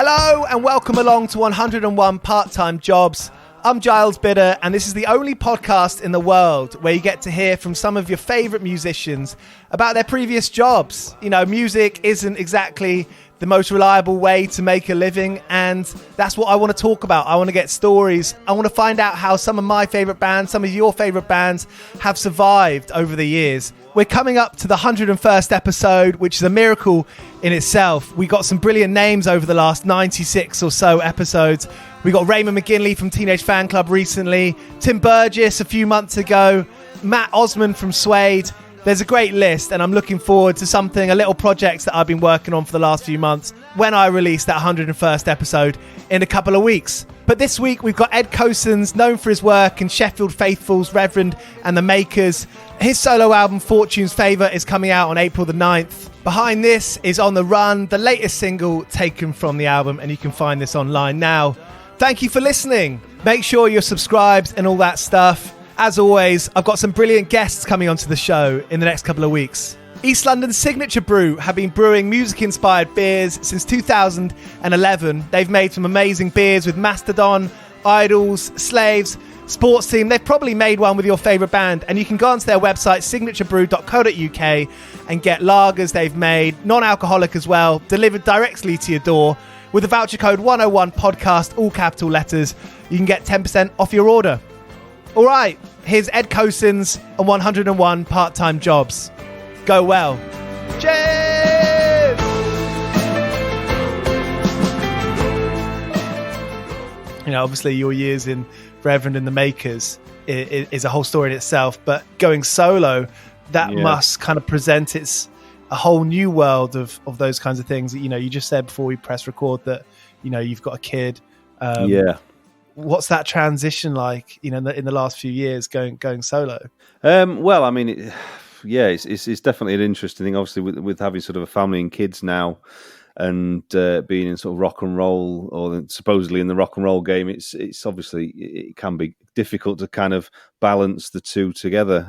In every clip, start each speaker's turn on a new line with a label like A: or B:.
A: Hello and welcome along to 101 Part-Time Jobs. I'm Giles Bidder and this is the only podcast in the world where you get to hear from some of your favourite musicians about their previous jobs. You know, music isn't exactly the most reliable way to make a living, and that's what I want to talk about. I want to get stories. I want to find out how some of my favourite bands, some of your favourite bands have survived over the years. We're coming up to the 101st episode, which is a miracle in itself. We got some brilliant names over the last 96 or so episodes. We got Raymond McGinley from Teenage Fan Club recently, Tim Burgess a few months ago, Matt Osman from Suede. There's a great list, and I'm looking forward to a little projects that I've been working on for the last few months when I release that 101st episode in a couple of weeks. But this week we've got Ed Cosens, known for his work in Sheffield Faithful's Reverend and The Makers. His solo album Fortunes Favour is coming out on April the 9th. Behind this is On the Run, the latest single taken from the album, and you can find this online now. Thank you for listening. Make sure you're subscribed and all that stuff. As always, I've got some brilliant guests coming onto the show in the next couple of weeks. East London's Signature Brew have been brewing music-inspired beers since 2011. They've made some amazing beers with Mastodon, Idols, Slaves, Sports Team. They've probably made one with your favourite band, and you can go onto their website, signaturebrew.co.uk, and get lagers they've made, non-alcoholic as well, delivered directly to your door. With the voucher code 101podcast, all capital letters, you can get 10% off your order. All right, here's Ed Cosens on 101 Part-Time Jobs. Go well. Cheers! You know, obviously your years in Reverend and The Makers is a whole story in itself, but going solo, that must kind of present a whole new world of those kinds of things. You know, you just said before we press record that, you know, you've got a kid. What's that transition like, you know, in the last few years going solo?
B: Well, I mean, it's definitely an interesting thing. Obviously, with having sort of a family and kids now, and being in sort of rock and roll, or supposedly in the rock and roll game, it's obviously it can be difficult to kind of balance the two together,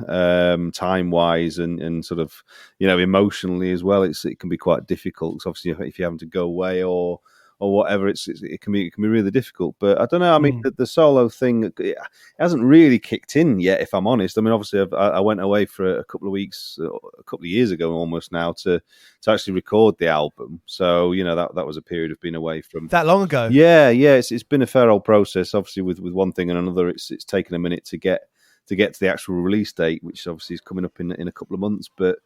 B: time wise and sort of, you know, emotionally as well. It can be quite difficult. So obviously, if you're having to go away or whatever, it can be really difficult. But I don't know. I mean, the solo thing, it hasn't really kicked in yet, if I'm honest. I mean, obviously, I went away for a couple of weeks, a couple of years ago almost now, to actually record the album. So, you know, that was a period of being away from
A: that long ago.
B: Yeah. It's been a fair old process. Obviously, with one thing and another, it's taken a minute to get to the actual release date, which obviously is coming up in a couple of months. But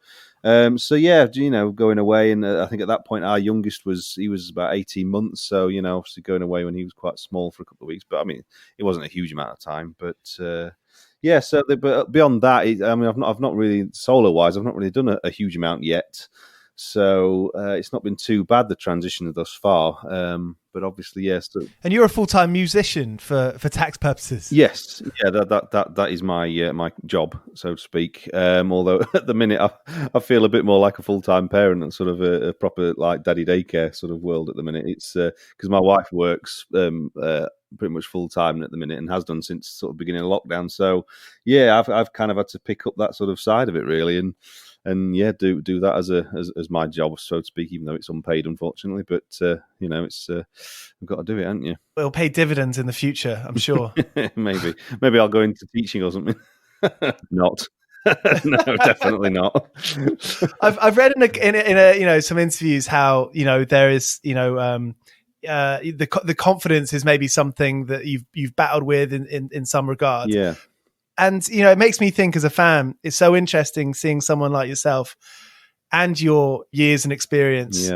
B: so yeah, you know, going away, and I think at that point our youngest was about 18 months. So, you know, obviously going away when he was quite small for a couple of weeks. But I mean, it wasn't a huge amount of time. But yeah, so but beyond that, I mean, I've not really solo wise, I've not really done a huge amount yet. So it's not been too bad, the transition thus far. But obviously, yes.
A: And you're a full-time musician for tax purposes.
B: Yes, yeah, that is my my job, so to speak. Although at the minute I feel a bit more like a full-time parent and sort of a proper like daddy daycare sort of world at the minute. It's because my wife works pretty much full-time at the minute and has done since sort of beginning of lockdown. So yeah, I've kind of had to pick up that sort of side of it really, and yeah, do that as my job, so to speak, even though it's unpaid, unfortunately. But you know, it's we've got to do it, haven't you?
A: It'll pay dividends in the future, I'm sure.
B: Maybe I'll go into teaching or something. Not. No, definitely not.
A: I've read in a you know, some interviews how, you know, there is, you know, the confidence is maybe something that you've battled with in some regards.
B: Yeah.
A: And, you know, it makes me think as a fan, it's so interesting seeing someone like yourself and your years and experience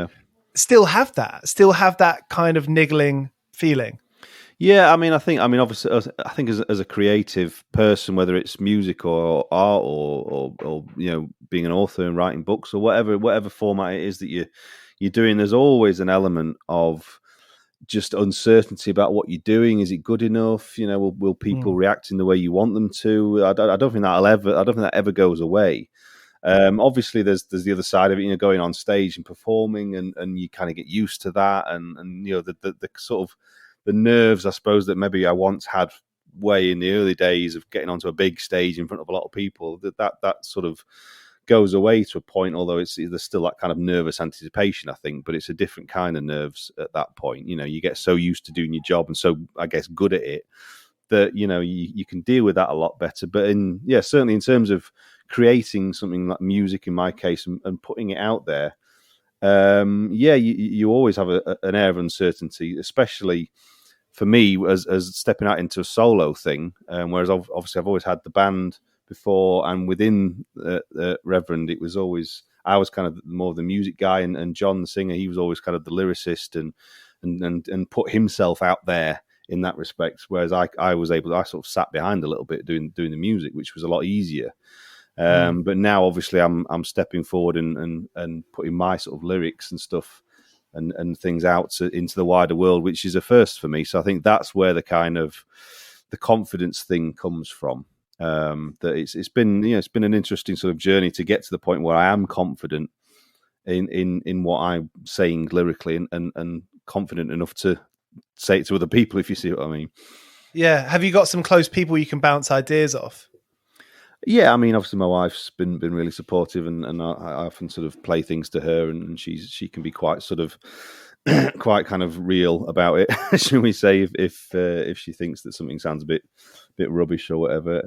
A: still have that kind of niggling feeling.
B: Yeah, I mean, obviously, I think as a creative person, whether it's music or art or you know, being an author and writing books or whatever format it is that you're doing, there's always an element of just uncertainty about what you're doing. Is it good enough? You know, will people react in the way you want them to? I don't think that ever goes away. Obviously, there's the other side of it. You know, going on stage and performing, and you kind of get used to that, and you know, the sort of the nerves, I suppose, that maybe I once had way in the early days of getting onto a big stage in front of a lot of people. That sort of goes away to a point, although there's still that kind of nervous anticipation, I think, but it's a different kind of nerves at that point. You get so used to doing your job and so, I guess, good at it that, you can deal with that a lot better. But certainly in terms of creating something like music, in my case, and putting it out there, you always have an air of uncertainty, especially for me as stepping out into a solo thing. Whereas obviously I've always had the band before, and within Reverend, it was always I was kind of more of the music guy, and John the singer, he was always kind of the lyricist and put himself out there in that respect. Whereas I sort of sat behind a little bit doing the music, which was a lot easier. But now obviously I'm stepping forward and putting my sort of lyrics and stuff and things out into the wider world, which is a first for me. So I think that's where the kind of the confidence thing comes from. That it's been an interesting sort of journey to get to the point where I am confident in what I'm saying lyrically and confident enough to say it to other people, if you see what I mean.
A: Yeah. Have you got some close people you can bounce ideas off?
B: Yeah, I mean, obviously my wife's been really supportive, and I often sort of play things to her, and she can be quite sort of quite kind of real about it, shall we say, if she thinks that something sounds a bit rubbish or whatever.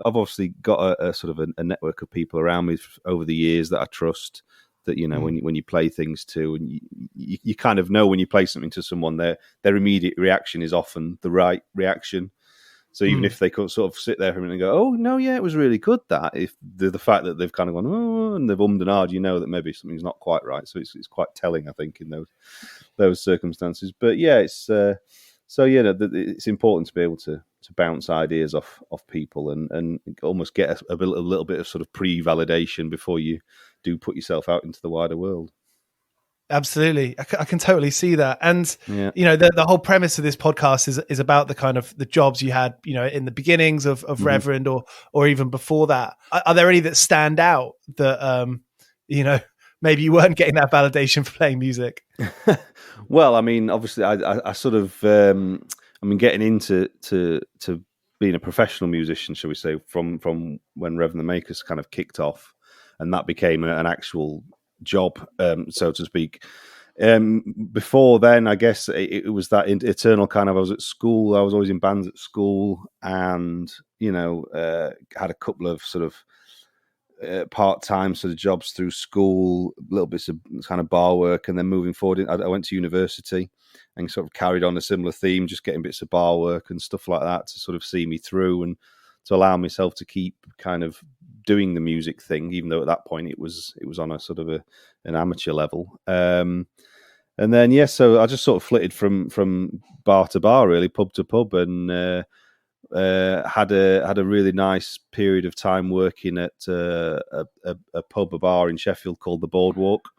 B: I've obviously got a sort of a network of people around me over the years that I trust. That when you play things to, and you kind of know when you play something to someone, their immediate reaction is often the right reaction. So even if they could sort of sit there for a minute and go, "Oh no, yeah, it was really good," that if the fact that they've kind of gone, "Oh," and they've ummed and ahed, that maybe something's not quite right. So it's quite telling, I think, in those circumstances. But yeah, it's it's important to be able to bounce ideas off people and almost get a little bit of sort of pre-validation before you do put yourself out into the wider world.
A: Absolutely. I can totally see that. And, the whole premise of this podcast is about the kind of the jobs you had, in the beginnings of Reverend or even before that. Are there any that stand out that, maybe you weren't getting that validation for playing music?
B: Well, I mean, obviously I sort of, getting into being a professional musician, shall we say, from when Reverend the Makers kind of kicked off, and that became an actual job, so to speak. Before then, I guess it was that eternal kind of, I was at school, I was always in bands at school, and had a couple of sort of part-time sort of jobs through school, little bits of kind of bar work, and then moving forward, I went to university and sort of carried on a similar theme, just getting bits of bar work and stuff like that to sort of see me through and to allow myself to keep kind of doing the music thing, even though at that point it was on a sort of an amateur level. And then so I just sort of flitted from bar to bar, really, pub to pub, and had a really nice period of time working at a bar in Sheffield called the Boardwalk,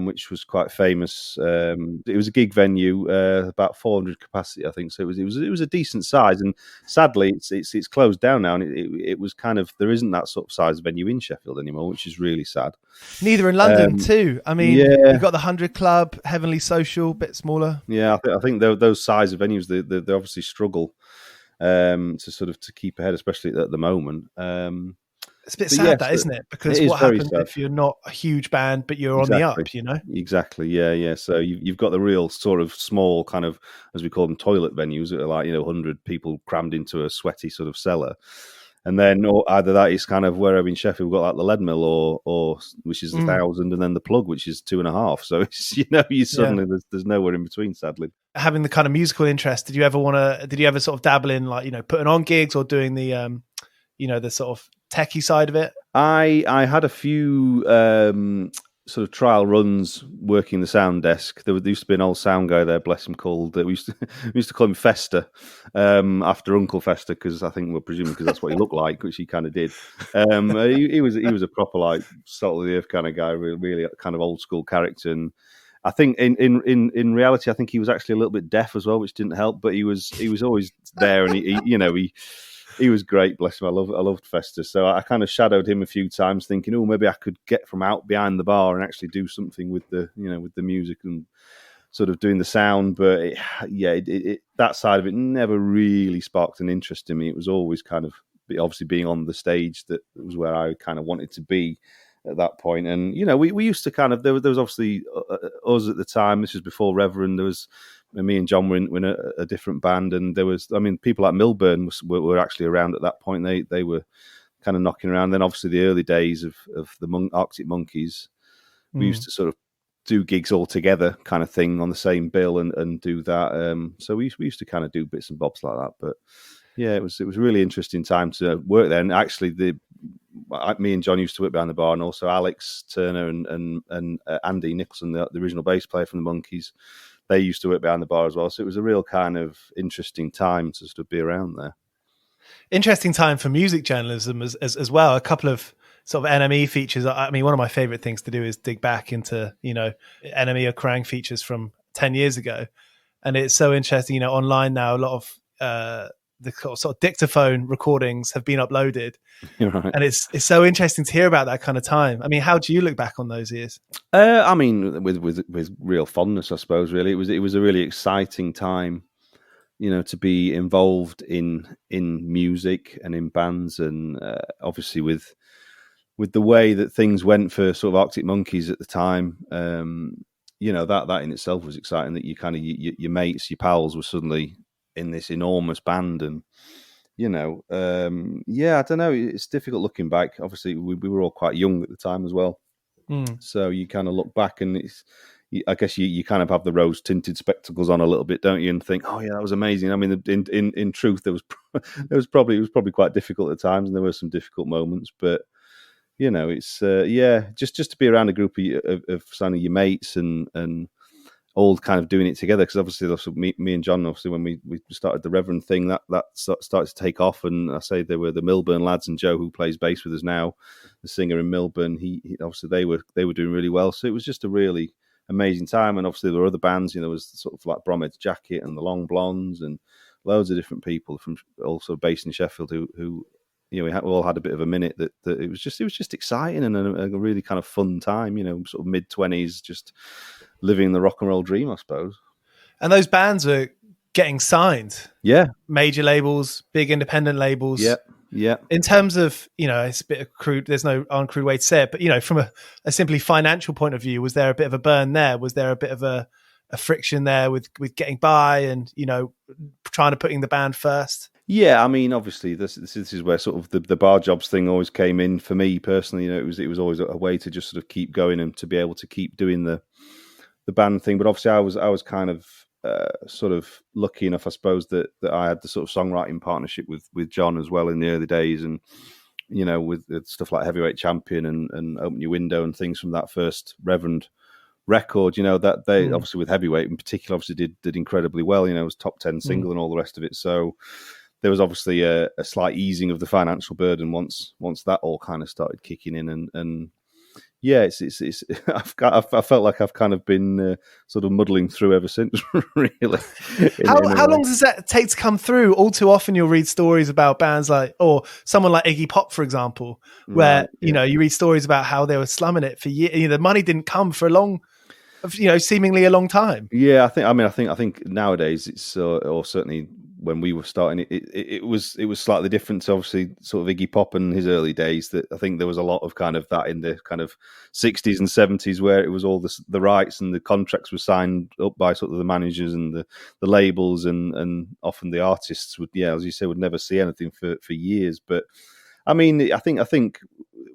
B: which was quite famous. It was a gig venue, about 400 capacity, I think. So it was a decent size, and sadly, it's closed down now. And it was kind of, there isn't that sort of size venue in Sheffield anymore, which is really sad.
A: Neither in London too. I mean, you've got the 100 Club, Heavenly Social, bit smaller.
B: Yeah, I think those size of venues they obviously struggle to keep ahead, especially at the moment.
A: It's a bit sad, isn't it? Because what happens if you're not a huge band, but you're on the up,
B: Exactly, yeah. So you've got the real sort of small kind of, as we call them, toilet venues that are like, 100 people crammed into a sweaty sort of cellar. And then either that is kind of wherever in Sheffield, we've got like the Lead Mill or which is 1,000, and then the Plug, which is 2.5. So it's, you suddenly there's nowhere in between, sadly.
A: Having the kind of musical interest, did you ever sort of dabble in, like, putting on gigs or doing the the sort of techie side of it?
B: I had a few sort of trial runs working the sound desk. There used to be an old sound guy there, bless him, called we used to call him Fester, after Uncle Fester, because I think we're presuming because that's what he looked like, which he kind of did. He was a proper, like, salt of the earth kind of guy, really kind of old school character. And I think in reality, I think he was actually a little bit deaf as well, which didn't help. But he was always there, and he was great, bless him. I loved Fester, so I kind of shadowed him a few times, thinking, oh, maybe I could get from out behind the bar and actually do something with the with the music and sort of doing the sound. But that side of it never really sparked an interest in me. It was always kind of, obviously, being on the stage that was where I kind of wanted to be. at that point. And we used to kind of there was obviously us at the time. This was before Reverend. There was me and John were in a different band, and there was people like Milburn were actually around at that point. They were kind of knocking around. Then obviously the early days of the Arctic Monkeys, we used to sort of do gigs all together kind of thing on the same bill and do that. So we used to kind of do bits and bobs like that. But yeah, it was a really interesting time to work there. And actually me and John used to work behind the bar, and also Alex Turner and Andy Nicholson, the original bass player from the Monkeys, they used to work behind the bar as well. So it was a real kind of interesting time to sort of be around there.
A: Interesting time for music journalism as well. A couple of sort of NME features. I mean, one of my favorite things to do is dig back into, NME or Kerrang features from 10 years ago. And it's so interesting, online now, a lot of the sort of dictaphone recordings have been uploaded.
B: Right.
A: And it's so interesting to hear about that kind of time. I mean, how do you look back on those years?
B: I mean, with real fondness, I suppose, really. It was a really exciting time, to be involved in music and in bands, and obviously with the way that things went for sort of Arctic Monkeys at the time, that in itself was exciting. That you kind of your mates, your pals, were suddenly in this enormous band, and I don't know. It's difficult looking back. Obviously, we were all quite young at the time as well, so you kind of look back, and I guess you kind of have the rose tinted spectacles on a little bit, don't you? And think, oh yeah, that was amazing. I mean, in truth, it was probably quite difficult at times, and there were some difficult moments, but. It's just to be around a group of some of your mates and all kind of doing it together, because obviously me and John, obviously when we started the Reverend thing, that started to take off, and I say there were the Milburn lads, and Joe, who plays bass with us now, the singer in Milburn, he obviously they were doing really well, so it was just a really amazing time. And obviously there were other bands, there was sort of like Bromhead's Jacket and the Long Blondes and loads of different people from also based in Sheffield who we all had a bit of a minute that it was just exciting and a really kind of fun time, sort of mid-20s, just living the rock and roll dream, I suppose. And
A: those bands are getting signed.
B: Yeah.
A: Major labels, big independent labels.
B: Yeah.
A: In terms of, it's a bit of crude, there's no uncrude way to say it, but, from a simply financial point of view, was there a bit of a burn there? Was there a bit of a friction there with getting by and, trying to putting the band first?
B: Yeah, I mean, obviously, this is where sort of the bar jobs thing always came in for me personally. It was always a way to just sort of keep going and to be able to keep doing the band thing. But obviously, I was kind of sort of lucky enough, I suppose, that I had the sort of songwriting partnership with John as well in the early days, and with stuff like Heavyweight Champion and Open Your Window and things from that first Reverend record. That they obviously with Heavyweight in particular obviously did incredibly well. It was top 10 single and all the rest of it. So. There was obviously a slight easing of the financial burden once that all kind of started kicking in, and yeah, it's I felt like I've kind of been sort of muddling through ever since. Really,
A: how long does that take to come through? All too often, you'll read stories about bands or someone like Iggy Pop, for example, where you read stories about how they were slumming it for years. The money didn't come for a long. Seemingly a long time.
B: Yeah, I think nowadays it's or certainly when we were starting, it was slightly different to obviously sort of Iggy Pop and his early days. That I think there was a lot of kind of that in the kind of 60s and 70s where it was all the rights and the contracts were signed up by sort of the managers and the labels, and often the artists would, as you say, would never see anything for years. But I mean, I think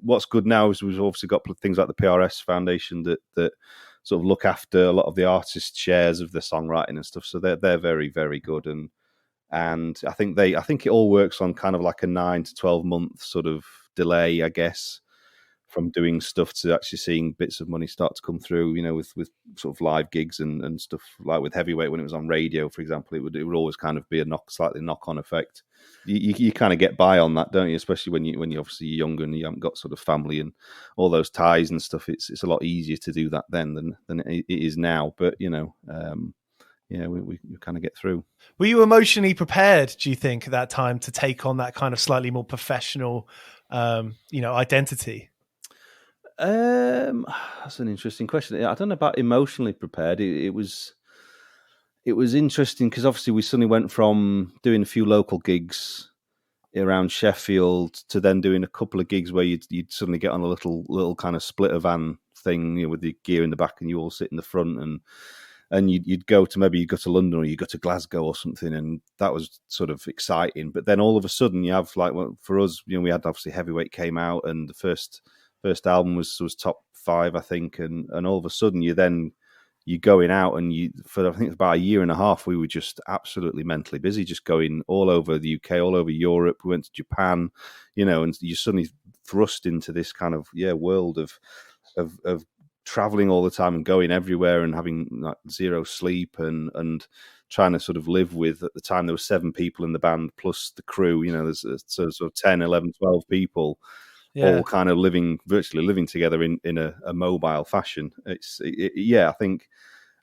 B: what's good now is we've obviously got things like the PRS Foundation that sort of look after a lot of the artist shares of the songwriting and stuff. So they're very, very good. And I think it all works on kind of like a 9 to 12 month sort of delay, I guess, from doing stuff to actually seeing bits of money start to come through, with sort of live gigs and stuff like with Heavyweight when it was on radio, for example, it would always kind of be a slightly knock on effect. You kind of get by on that, don't you? Especially when you obviously you're younger and you haven't got sort of family and all those ties and stuff. It's a lot easier to do that then than it is now. But we kind of get through.
A: Were you emotionally prepared, do you think, at that time to take on that kind of slightly more professional, identity?
B: That's an interesting question. I don't know about emotionally prepared. It was interesting because obviously we suddenly went from doing a few local gigs around Sheffield to then doing a couple of gigs where you'd suddenly get on a little kind of splitter van thing, with the gear in the back and you all sit in the front, and you'd go to London or you go to Glasgow or something, and that was sort of exciting. But then all of a sudden you have, like, well, for us, we had obviously Heavyweight came out, and the first album was top 5, I think, and all of a sudden you're going out, and for I think about a year and a half we were just absolutely mentally busy, just going all over the UK, all over Europe. We went to Japan, and you're suddenly thrust into this kind of world of traveling all the time and going everywhere and having like zero sleep and trying to sort of live with, at the time there were 7 people in the band plus the crew, there's sort of 10, 11, 12 people. All kind of virtually living together in a mobile fashion. I think,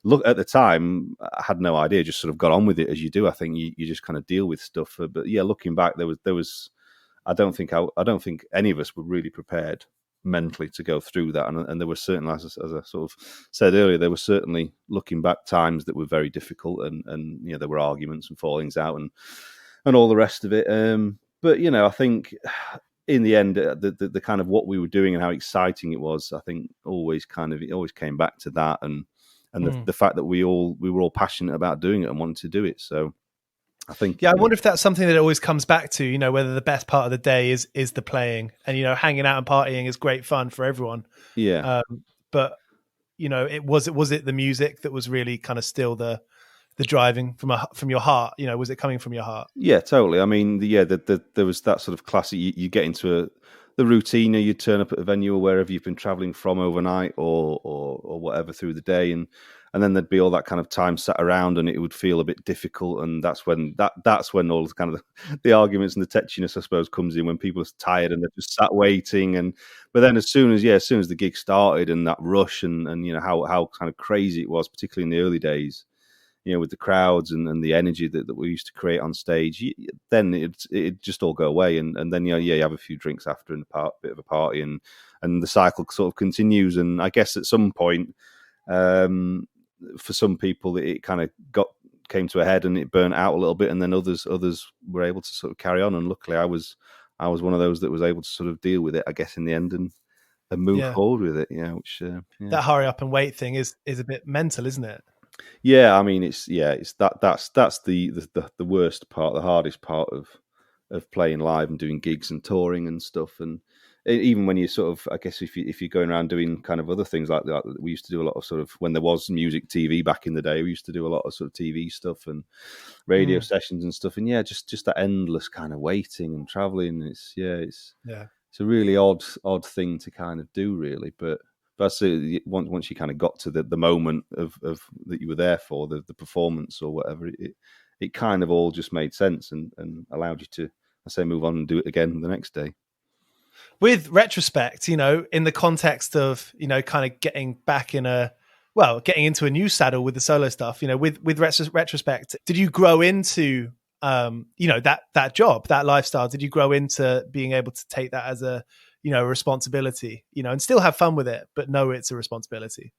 B: look, at the time, I had no idea, just sort of got on with it as you do. I think you just kind of deal with stuff. But looking back, there was I don't think any of us were really prepared mentally to go through that. And there were certainly, as I sort of said earlier, there were certainly, looking back, times that were very difficult, and there were arguments and fallings out and all the rest of it. But I think, in the end, the kind of what we were doing and how exciting it was, I think it always came back to that, and the fact that we were all passionate about doing it and wanted to do it. So I think,
A: I wonder if that's something that always comes back to, whether the best part of the day is the playing, and hanging out and partying is great fun for everyone. But was it the music that was really kind of still the driving from your heart? Was it coming from your heart?
B: Yeah, totally. I mean, there was that sort of classic. You get into the routine. You turn up at a venue or wherever you've been traveling from overnight or whatever through the day, and then there'd be all that kind of time sat around, and it would feel a bit difficult. And that's when all the kind of the arguments and the tetchiness, I suppose, comes in, when people are tired and they're just sat waiting. But then as soon as the gig started, and that rush, and how kind of crazy it was, particularly in the early days, with the crowds and the energy that we used to create on stage, then it just all go away, and then you have a few drinks after, and a bit of a party, and the cycle sort of continues. And I guess at some point, for some people, it kind of came to a head and it burnt out a little bit, and then others were able to sort of carry on. And luckily, I was one of those that was able to sort of deal with it, I guess, in the end, and move forward with it.
A: That hurry up and wait thing is a bit mental, isn't it?
B: Yeah, I mean, it's that's the worst part, the hardest part of playing live and doing gigs and touring and stuff. And even when you sort of, I guess, if you're going around doing kind of other things like that, we used to do a lot of sort of, when there was music TV back in the day, we used to do a lot of sort of TV stuff and radio sessions and stuff. And just that endless kind of waiting and traveling. It's a really odd thing to kind of do, really, but. But once you kind of got to the moment of that you were there for, the performance or whatever, it kind of all just made sense and allowed you to, I say, move on and do it again the next day.
A: With Retrospect, in the context of, kind of getting into a new saddle with the solo stuff, with Retrospect, did you grow into, that job, that lifestyle? Did you grow into being able to take that as a responsibility, and still have fun with it, but know it's a responsibility?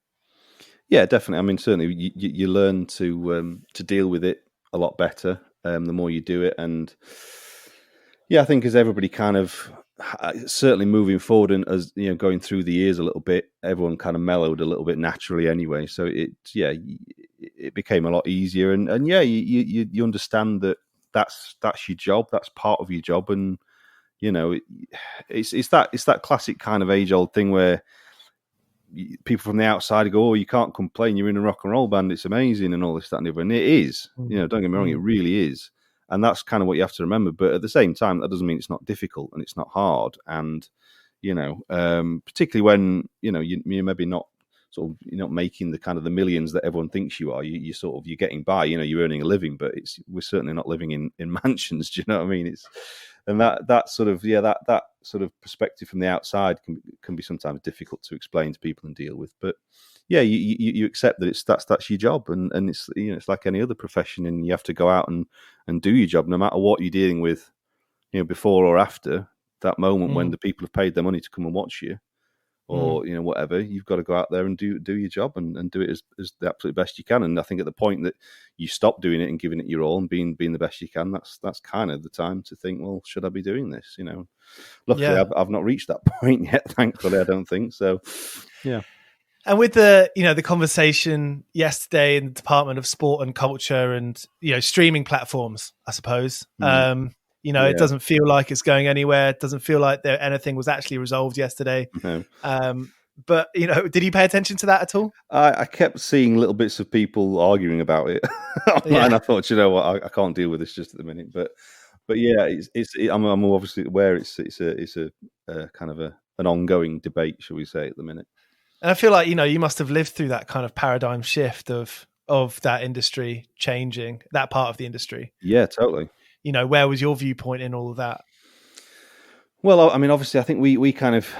B: Yeah, definitely. I mean, certainly you learn to deal with it a lot better the more you do it. And I think as everybody kind of, certainly moving forward and as going through the years a little bit, everyone kind of mellowed a little bit naturally anyway. So it became a lot easier. And you understand that that's your job. That's part of your job. And it's that classic kind of age-old thing where people from the outside go, "Oh, you can't complain. You're in a rock and roll band. It's amazing," and all this, that, and the other. And it is. Don't get me wrong. It really is. And that's kind of what you have to remember. But at the same time, that doesn't mean it's not difficult and it's not hard. And particularly when you're maybe not sort of, you're not making the kind of the millions that everyone thinks you are. You're getting by. You're earning a living, but we're certainly not living in mansions. Do you know what I mean? And that sort of perspective from the outside can be sometimes difficult to explain to people and deal with. But you accept that that's your job, and it's it's like any other profession, and you have to go out and do your job, no matter what you're dealing with, before or after that moment when the people have paid their money to come and watch you. or whatever. You've got to go out there and do your job and do it as the absolute best you can. And I think at the point that you stop doing it and giving it your all and being the best you can, that's kind of the time to think, well, should I be doing this? Luckily, I've not reached that point yet. Thankfully, I don't think so. Yeah.
A: And with the conversation yesterday in the Department of Sport and Culture and streaming platforms, I suppose. It doesn't feel like it's going anywhere. It doesn't feel like anything was actually resolved yesterday.
B: No.
A: But did you pay attention to that at all?
B: I kept seeing little bits of people arguing about it online. I thought, what, I can't deal with this just at the minute. But yeah, I'm obviously aware it's a kind of an ongoing debate, shall we say, at the minute.
A: And I feel like you must have lived through that kind of paradigm shift of that industry changing, that part of the industry.
B: Yeah, totally.
A: Where was your viewpoint in all of that?
B: Well, I mean, obviously, I think we kind of,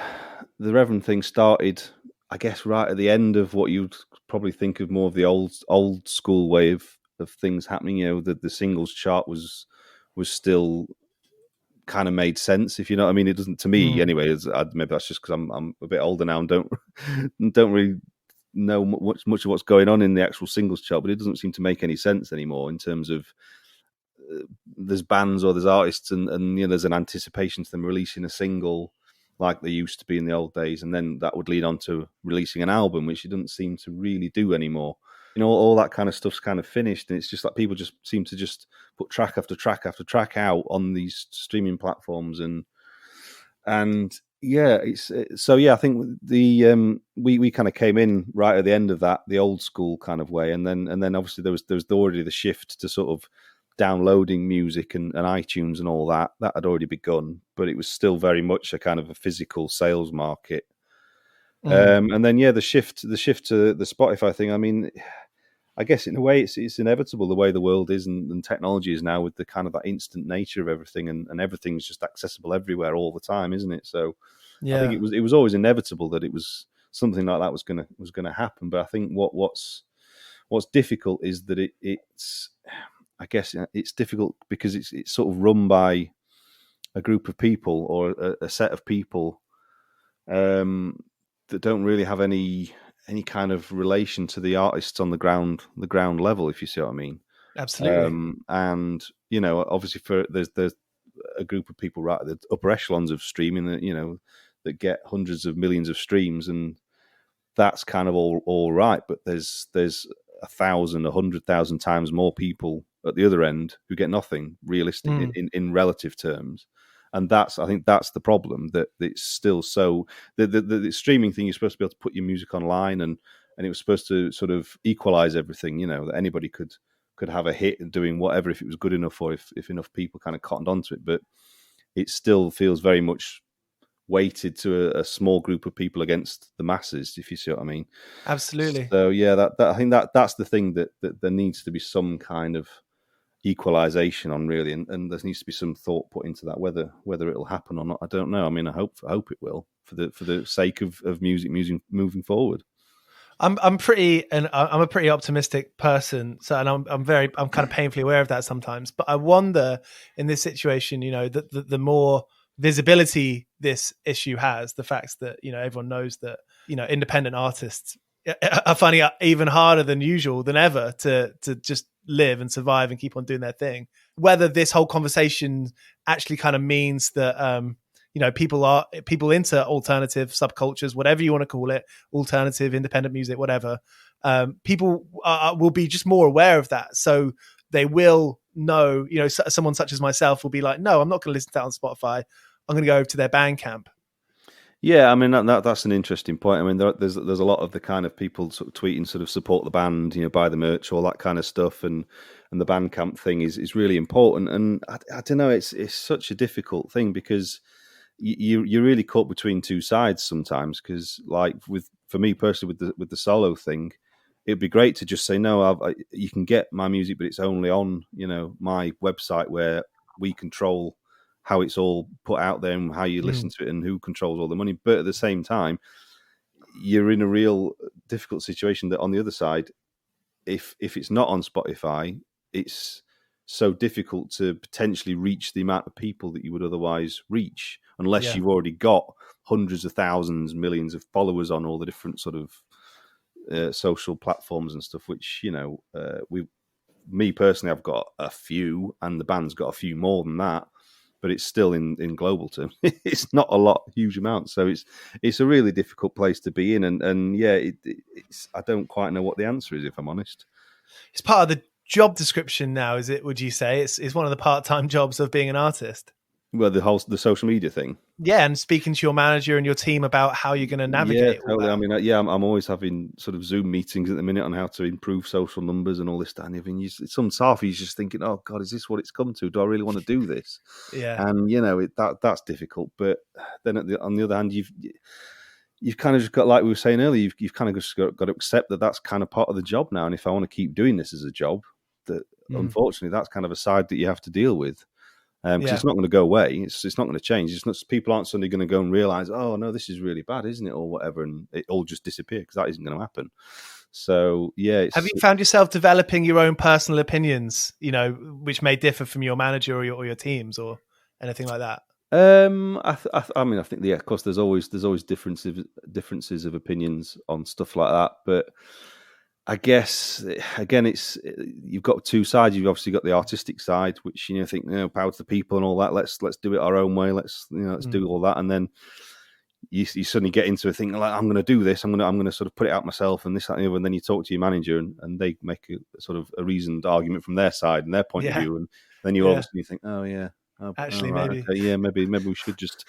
B: the Reverend thing started, I guess, right at the end of what you'd probably think of more of the old school way of things happening. The singles chart was still kind of made sense, if you know what I mean. It doesn't to me anyway. Maybe that's just because I'm a bit older now and don't really know much of what's going on in the actual singles chart, but it doesn't seem to make any sense anymore in terms of there's bands or there's artists and there's an anticipation to them releasing a single like they used to be in the old days, and then that would lead on to releasing an album, which it doesn't seem to really do anymore. All that kind of stuff's kind of finished, and it's just like people just seem to just put track after track after track out on these streaming platforms, and yeah, I think the we kind of came in right at the end of that, the old school kind of way, and then obviously there was already the shift to sort of downloading music and iTunes and all that had already begun, but it was still very much a kind of a physical sales market. And then the shift to the Spotify thing. I mean, I guess in a way it's inevitable the way the world is and technology is now, with the kind of that instant nature of everything, and everything's just accessible everywhere all the time, isn't it? So I think it was always inevitable that it was something like that was gonna happen. But I think what's difficult is that it's I guess it's difficult because it's sort of run by a group of people or a set of people that don't really have any kind of relation to the artists on the ground level, if you see what I mean.
A: Absolutely.
B: And obviously there's a group of people right at the upper echelons of streaming that get hundreds of millions of streams, and that's kind of all right. But there's 1,000, 100,000 times more people at the other end who get nothing realistic in relative terms. And I think that's the problem, that it's still so the streaming thing, you're supposed to be able to put your music online, and it was supposed to sort of equalize everything, that anybody could have a hit and doing whatever if it was good enough, or if enough people kind of cottoned onto it. But it still feels very much weighted to a small group of people against the masses, if you see what I mean.
A: Absolutely.
B: So that I think that's the thing, that there needs to be some kind of equalization on, really, and there needs to be some thought put into that. Whether it'll happen or not, I don't know. I mean, I hope it will, for the sake of music moving forward.
A: I'm a pretty optimistic person, so, and I'm kind of painfully aware of that sometimes. But I wonder, in this situation, the more visibility this issue has, the fact that everyone knows that independent artists are finding it even harder than usual, than ever, to just live and survive and keep on doing their thing. Whether this whole conversation actually kind of means that people into alternative subcultures, whatever you want to call it, alternative, independent music, whatever, people will be just more aware of that. So they will know, someone such as myself will be like, no, I'm not going to listen to that on Spotify. I'm going to go over to their Bandcamp.
B: Yeah, I mean that's an interesting point. I mean, there's a lot of the kind of people sort of tweeting, sort of support the band, buy the merch, all that kind of stuff, and the Bandcamp thing is really important. And I don't know, it's such a difficult thing, because you're really caught between two sides sometimes. Because for me personally, with the solo thing, it'd be great to just say, no, you can get my music, but it's only on my website, where we control how it's all put out there and how you listen to it and who controls all the money. But at the same time, you're in a real difficult situation that on the other side, if it's not on Spotify, it's so difficult to potentially reach the amount of people that you would otherwise reach, unless you've already got hundreds of thousands, millions of followers on all the different sort of social platforms and stuff, which, me personally, I've got a few, and the band's got a few more than that, but it's still in global terms. It's not a lot, huge amount. So it's a really difficult place to be in, and it's I don't quite know what the answer is, if I'm honest.
A: It's part of the job description now, is it? Would you say it's one of the part-time jobs of being an artist?
B: Well, the social media thing.
A: Yeah, and speaking to your manager and your team about how you're going to navigate.
B: Yeah, totally. I mean, I'm always having sort of Zoom meetings at the minute on how to improve social numbers and all this stuff. And some half he's just thinking, "Oh God, is this what it's come to? Do I really want to do this?"
A: Yeah,
B: and that's difficult. But then on the other hand, you've kind of just got, like we were saying earlier, you've kind of just got to accept that that's kind of part of the job now. And if I want to keep doing this as a job, that unfortunately that's kind of a side that you have to deal with. Because it's not going to go away. It's not going to change. It's not, people aren't suddenly going to go and realize, oh no, this is really bad, isn't it, or whatever, and it all just disappear, because that isn't going to happen. So yeah,
A: have you found yourself developing your own personal opinions, which may differ from your manager or your teams or anything like that?
B: I mean, I think of course, there's always differences of opinions on stuff like that, but I guess again, you've got two sides. You've obviously got the artistic side, which think power to the people and all that. Let's do it our own way. Let's do all that, and then you suddenly get into a thing like, I'm going to do this. I'm going to sort of put it out myself and this, that, and the other. And then you talk to your manager, and they make a sort of a reasoned argument from their side and their point of view, and then you obviously think, oh yeah.
A: Actually,
B: right,
A: maybe.
B: Okay, yeah, maybe we should just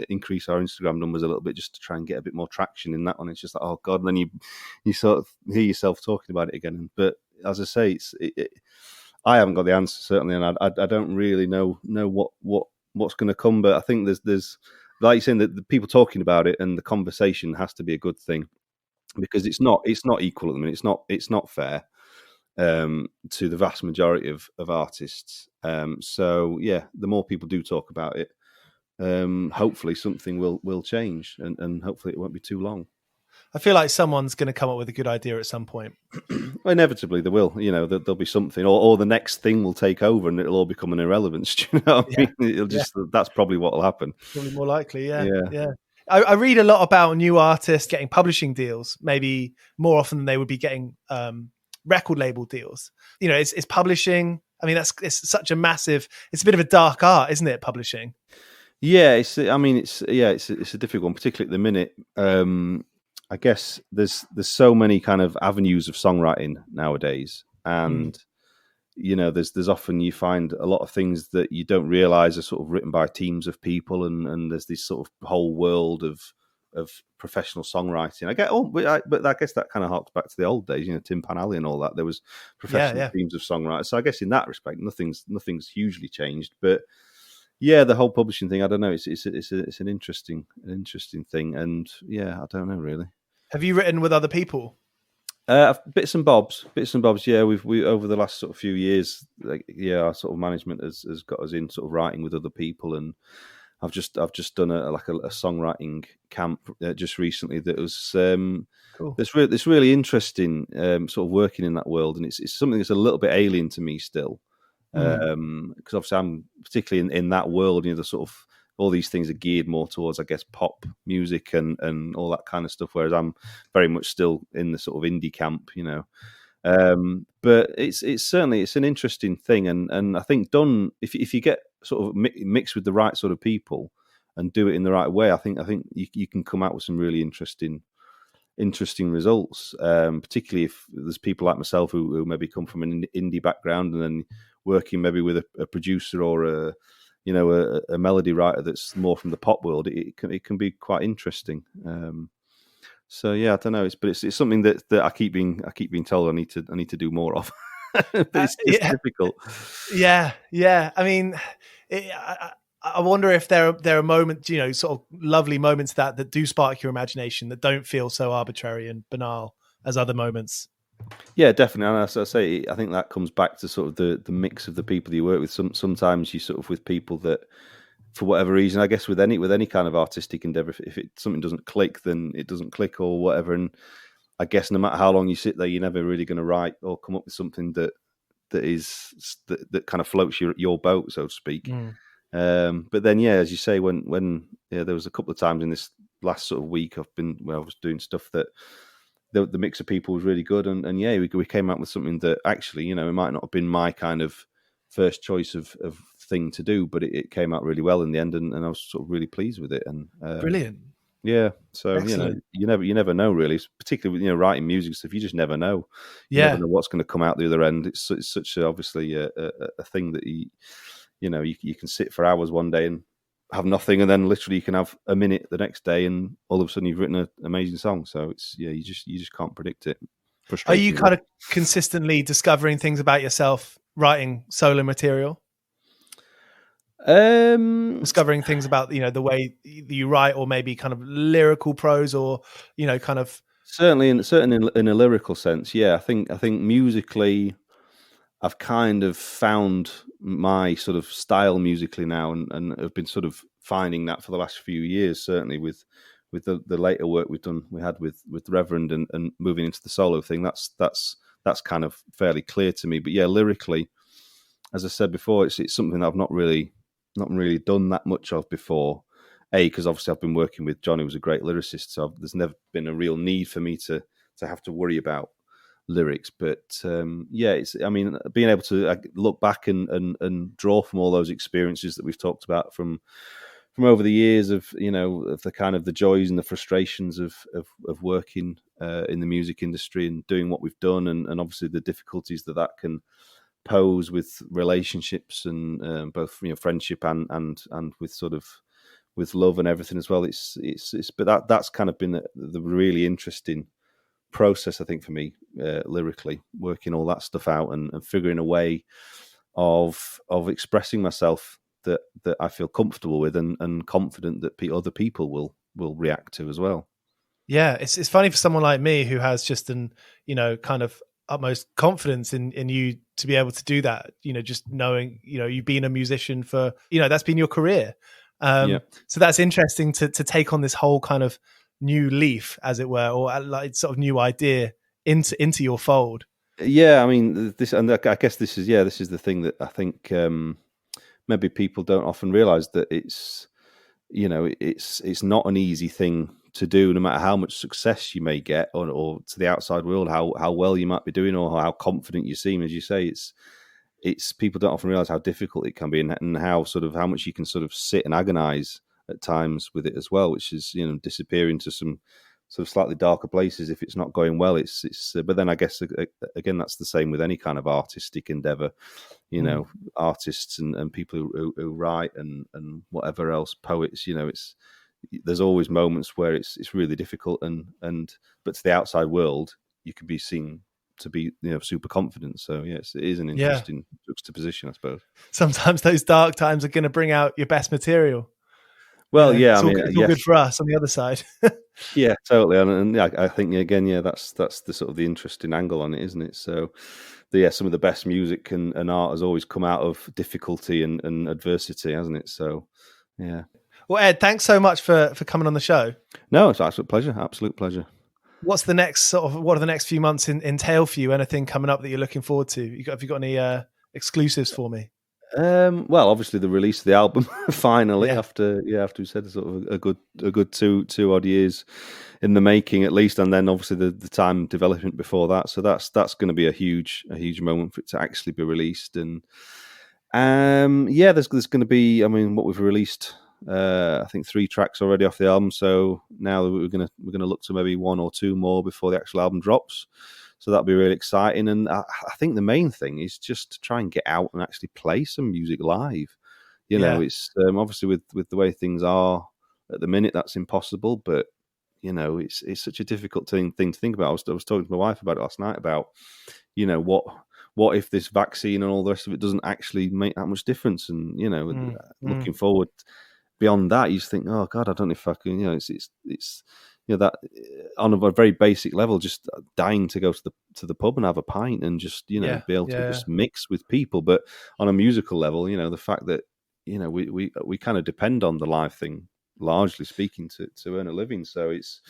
B: increase our Instagram numbers a little bit, just to try and get a bit more traction in that one. It's just like, oh God, and then you sort of hear yourself talking about it again. But as I say, I haven't got the answer, certainly, and I don't really know what's going to come. But I think there's like you're saying, that the people talking about it and the conversation has to be a good thing, because it's not equal at the minute. It's not fair. To the vast majority of artists. So yeah, the more people do talk about it, hopefully something will change, and hopefully it won't be too long.
A: I feel like someone's going to come up with a good idea at some point.
B: Well, inevitably there will. There'll be something, or the next thing will take over, and it'll all become an irrelevance. Do you know what I mean? It'll just that's probably what will happen.
A: Probably more likely, yeah. I read a lot about new artists getting publishing deals, maybe more often than they would be getting record label deals. It's publishing. I mean, it's such a massive. It's a bit of a dark art, isn't it? Publishing.
B: Yeah, it's a difficult one, particularly at the minute. I guess there's so many kind of avenues of songwriting nowadays, and there's often, you find a lot of things that you don't realize are sort of written by teams of people, and there's this sort of whole world of professional songwriting. But I guess that kind of harks back to the old days, Tim Panally and all that. There was professional teams of songwriters. So I guess in that respect, nothing's hugely changed. But yeah, the whole publishing thing, I don't know. It's an interesting thing, and yeah, I don't know really.
A: Have you written with other people?
B: Bits and bobs. Yeah, we over the last sort of few years, our sort of management has got us in sort of writing with other people, and I've just done a songwriting camp just recently that was cool. That's really interesting, sort of working in that world, and it's something that's a little bit alien to me still, because obviously I'm particularly in that world. The sort of all these things are geared more towards, I guess, pop music and all that kind of stuff, whereas I'm very much still in the sort of indie camp, But it's certainly an interesting thing, and I think done if you get sort of mixed with the right sort of people and do it in the right way, I think you can come out with some really interesting results. Particularly if there's people like myself who maybe come from an indie background, and then working maybe with a producer or a melody writer that's more from the pop world, it can be quite interesting. So yeah, I don't know. It's something that I keep being told I need to do more of. But it's difficult.
A: Yeah. I mean, I wonder if there are moments, sort of lovely moments that do spark your imagination, that don't feel so arbitrary and banal as other moments.
B: Yeah, definitely. And as I say, I think that comes back to sort of the mix of the people you work with. Sometimes you sort of with people that, for whatever reason, I guess with any kind of artistic endeavor, if something doesn't click, then it doesn't click or whatever. And I guess no matter how long you sit there, you're never really going to write or come up with something that kind of floats your boat, so to speak. But then, yeah, as you say, when there was a couple of times in this last sort of week where I was doing stuff that the mix of people was really good, and yeah, we came out with something that actually, it might not have been my kind of first choice of thing to do, but it came out really well in the end, and I was sort of really pleased with it. And
A: Brilliant.
B: yeah, so
A: Excellent.
B: you never know really, particularly with writing music stuff. You just never know. You
A: Yeah.
B: never know what's going to come out the other end. It's such obviously a thing that you can sit for hours one day and have nothing, and then literally you can have a minute the next day, and all of a sudden you've written an amazing song. So it's you just can't predict it.
A: Are you kind of consistently discovering things about yourself writing solo material? Discovering things about the way you write, or maybe kind of lyrical prose, or kind of
B: certainly in a lyrical sense. Yeah, I think musically, I've kind of found my sort of style musically now, and have been sort of finding that for the last few years. Certainly with the later work we had with Reverend and moving into the solo thing, that's kind of fairly clear to me. But yeah, lyrically, as I said before, it's something that I've not really done that much of before. Because obviously I've been working with John, who was a great lyricist, so there's never been a real need for me to have to worry about lyrics. But being able to look back and draw from all those experiences that we've talked about from over the years of of the kind of the joys and the frustrations of working in the music industry and doing what we've done, and obviously the difficulties that can pose with relationships and both friendship and with sort of with love and everything as well. It's but that's kind of been the really interesting process, I think, for me, lyrically, working all that stuff out and figuring a way of expressing myself that I feel comfortable with and confident that other people will react to as well.
A: Yeah, it's funny for someone like me who has just an kind of utmost confidence in you to be able to do that. Just knowing you've been a musician for that's been your career. So that's interesting to take on this whole kind of new leaf, as it were, or like sort of new idea into your fold.
B: Yeah, I mean, I guess this is the thing that I think maybe people don't often realize, that it's it's not an easy thing to do, no matter how much success you may get, or to the outside world how well you might be doing, or how confident you seem. As you say, it's people don't often realize how difficult it can be, and how much you can sort of sit and agonize at times with it as well, which is disappear into some sort of slightly darker places if it's not going well. But then I guess again, that's the same with any kind of artistic endeavor. Artists and people who write and whatever else, poets. There's always moments where it's really difficult, but to the outside world, you could be seen to be super confident. So yes, it is an interesting juxtaposition, I suppose.
A: Sometimes those dark times are going to bring out your best material.
B: Well,
A: it's all good for us on the other side.
B: Yeah, totally. And I think again, that's the sort of the interesting angle on it, isn't it? So, some of the best music and art has always come out of difficulty and adversity, hasn't it? So, yeah.
A: Well, Ed, thanks so much for coming on the show.
B: No, it's an absolute pleasure.
A: What are the next few months entail for you? Anything coming up that you're looking forward to? Have you got any exclusives for me?
B: Well, obviously the release of the album finally, after we said sort of a good two odd years in the making at least, and then obviously the time development before that. So that's going to be a huge moment for it to actually be released. And there's going to be, what we've released, I think 3 tracks already off the album. So now we're gonna look to maybe 1 or 2 more before the actual album drops. So that'll be really exciting. And I think the main thing is just to try and get out and actually play some music live. It's obviously with the way things are at the minute, that's impossible. But it's such a difficult thing to think about. I was talking to my wife about it last night about what if this vaccine and all the rest of it doesn't actually make that much difference? And looking forward beyond that, you just think, oh God, I don't know if I can. It's that on a very basic level, just dying to go to the pub and have a pint and just be able to just mix with people. But on a musical level, the fact that we kind of depend on the live thing, largely speaking, to earn a living. So it's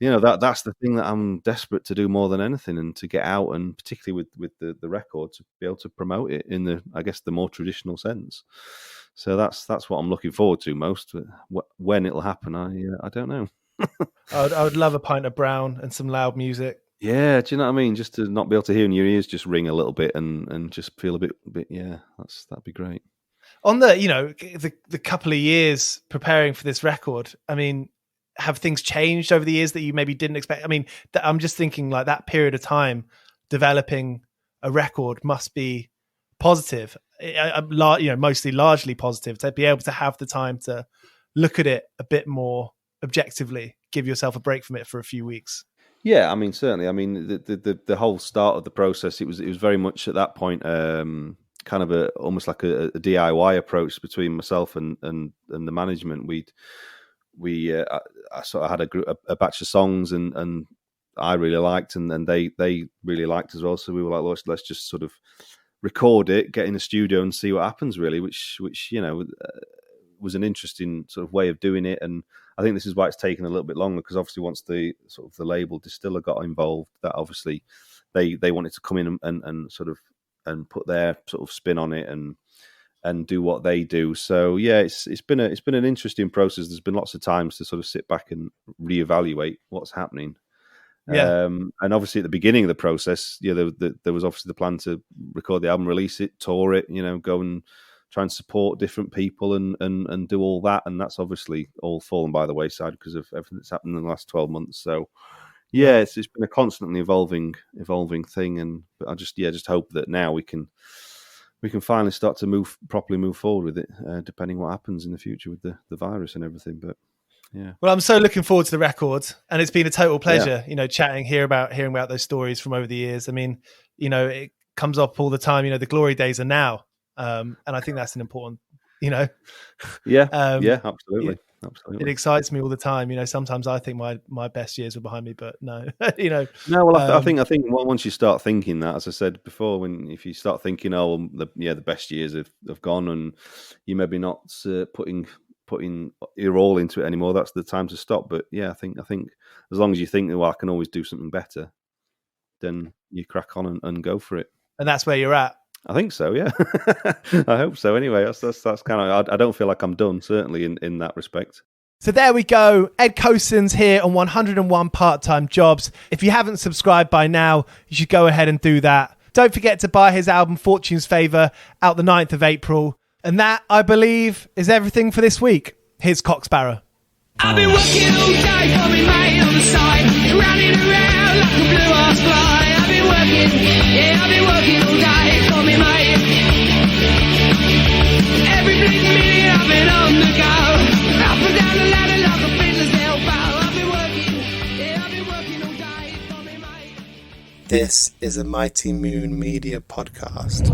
B: that's the thing that I'm desperate to do more than anything, and to get out, and particularly with the record, to be able to promote it in the more traditional sense. So that's what I'm looking forward to most. When it'll happen, I don't know.
A: I would love a pint of brown and some loud music.
B: Yeah, do you know what I mean? Just to not be able to hear in your ears just ring a little bit and just feel a bit. Yeah, that'd be great.
A: On the couple of years preparing for this record, I mean, have things changed over the years that you maybe didn't expect? I mean, I'm just thinking like that period of time developing a record must be positive, mostly largely positive, to be able to have the time to look at it a bit more objectively, give yourself a break from it for a few weeks.
B: Yeah, I mean, certainly. I mean, the whole start of the process, it was very much at that point kind of almost like a DIY approach between myself and the management. I sort of had a batch of songs and I really liked and they really liked as well. So we were like, let's just sort of record it, get in the studio and see what happens, really, which was an interesting sort of way of doing it. And I think this is why it's taken a little bit longer, because obviously once the sort of the label Distiller got involved, that obviously they wanted to come in and sort of and put their sort of spin on it and do what they do. So yeah, it's been an interesting process. There's been lots of times to sort of sit back and reevaluate what's happening.
A: Yeah.
B: And obviously at the beginning of the process, there was obviously the plan to record the album, release it, tour it, go and try and support different people and do all that. And that's obviously all fallen by the wayside because of everything that's happened in the last 12 months. So yeah, it's been a constantly evolving thing. But I just hope that now we can finally start to properly move forward with it, depending what happens in the future with the virus and everything. But yeah.
A: Well, I'm so looking forward to the record, and it's been a total pleasure, chatting, hearing about those stories from over the years. I mean, it comes up all the time, the glory days are now. And I think that's an important,
B: Yeah, absolutely. Absolutely.
A: It excites me all the time. Sometimes I think my best years were behind me, but no,
B: No, well, I think once you start thinking that, as I said before, if you start thinking, the best years have gone, and you maybe not putting your all into it anymore, that's the time to stop. But yeah, I think as long as you think, I can always do something better, then you crack on and go for it.
A: And that's where you're at.
B: I think so, yeah. I hope so. Anyway, that's kind of. I don't feel like I'm done, certainly in that respect.
A: So there we go. Ed Cosens here on 101 Part-Time Jobs. If you haven't subscribed by now, you should go ahead and do that. Don't forget to buy his album Fortunes Favour, out the 9th of April. And that, I believe, is everything for this week. Here's Sparrer.
C: I've been working all day for me mate on the side, running around like a blue ass fly. I've been working all day for me mate. Every bleeding minute I've been on the go, up and down the ladder like a fiddler's elbow. I've been working all day for me mate.
A: This is a Mighty Moon Media podcast.